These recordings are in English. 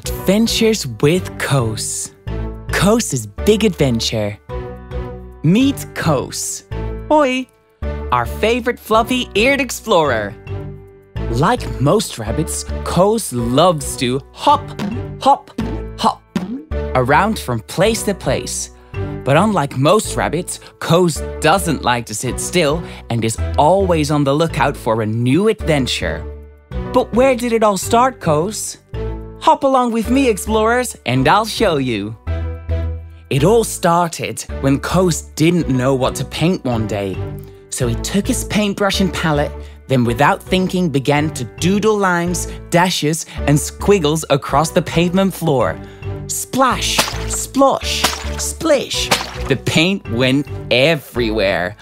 Adventures with Koos. Koos's Big Adventure. Meet Koos. Oi! Our favorite fluffy-eared explorer. Like most rabbits, Koos loves to hop, hop, hop around from place to place. But unlike most rabbits, Koos doesn't like to sit still and is always on the lookout for a new adventure. But where did it all start, Koos? Hop along with me, explorers, and I'll show you. It all started when Koos didn't know what to paint one day. So he took his paintbrush and palette, then without thinking began to doodle lines, dashes, and squiggles across the pavement floor. Splash, splosh, splish. The paint went everywhere.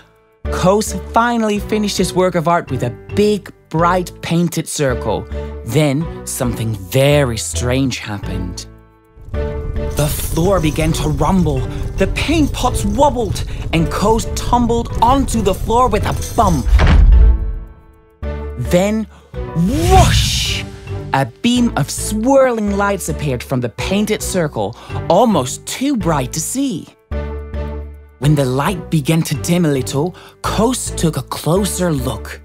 Koos finally finished his work of art with a big, bright painted circle. Then something very strange happened. The floor began to rumble, the paint pots wobbled, and Koos tumbled onto the floor with a bump. Then, whoosh! A beam of swirling lights appeared from the painted circle, almost too bright to see. When the light began to dim a little, Koos took a closer look.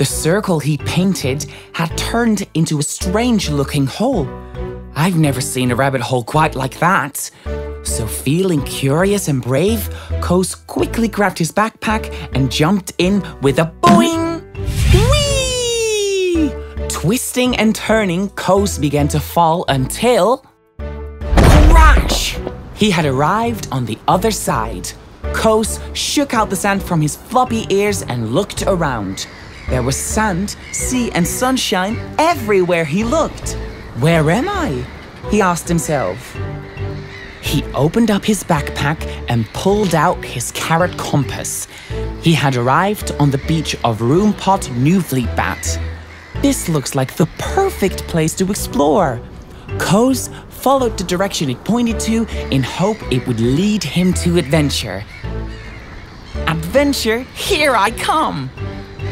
The circle he painted had turned into a strange-looking hole. I've never seen a rabbit hole quite like that. So feeling curious and brave, Koos quickly grabbed his backpack and jumped in with a boing! Whee! Twisting and turning, Koos began to fall until... crash! He had arrived on the other side. Koos shook out the sand from his floppy ears and looked around. There was sand, sea, and sunshine everywhere he looked. Where am I? He asked himself. He opened up his backpack and pulled out his carrot compass. He had arrived on the beach of Roompot, Newfleetbat. This looks like the perfect place to explore. Koos followed the direction it pointed to in hope it would lead him to adventure. Adventure, here I come!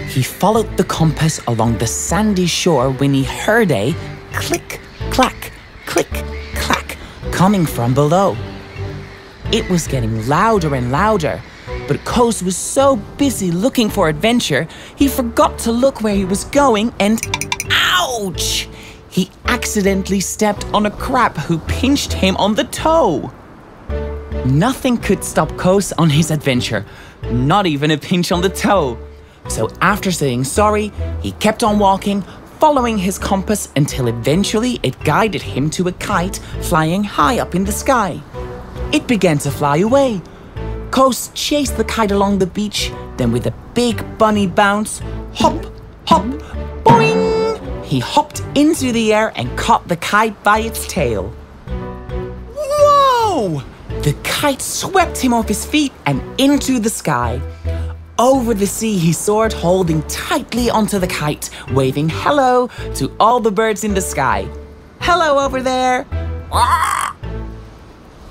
He followed the compass along the sandy shore when he heard a click, clack, click, clack coming from below. It was getting louder and louder, but Koos was so busy looking for adventure, he forgot to look where he was going and ouch! He accidentally stepped on a crab who pinched him on the toe. Nothing could stop Koos on his adventure, not even a pinch on the toe. So after saying sorry, he kept on walking, following his compass until eventually it guided him to a kite flying high up in the sky. It began to fly away. Koos chased the kite along the beach, then with a big bunny bounce, hop, hop, boing! He hopped into the air and caught the kite by its tail. Whoa! The kite swept him off his feet and into the sky. Over the sea he soared, holding tightly onto the kite, waving hello to all the birds in the sky. Hello over there!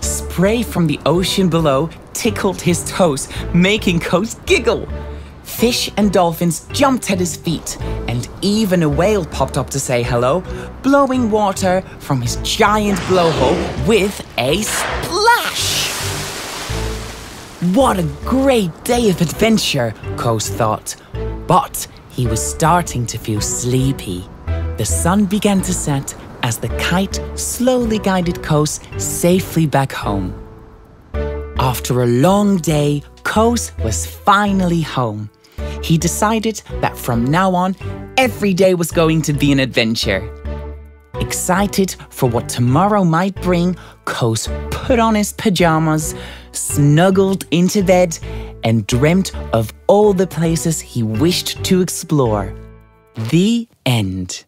Spray from the ocean below tickled his toes, making Koos giggle. Fish and dolphins jumped at his feet, and even a whale popped up to say hello, blowing water from his giant blowhole with a splash! What a great day of adventure, Koos thought. But he was starting to feel sleepy. The sun began to set as the kite slowly guided Koos safely back home. After a long day, Koos was finally home. He decided that from now on, every day was going to be an adventure. Excited for what tomorrow might bring, Koos put on his pajamas, snuggled into bed, and dreamt of all the places he wished to explore. The end.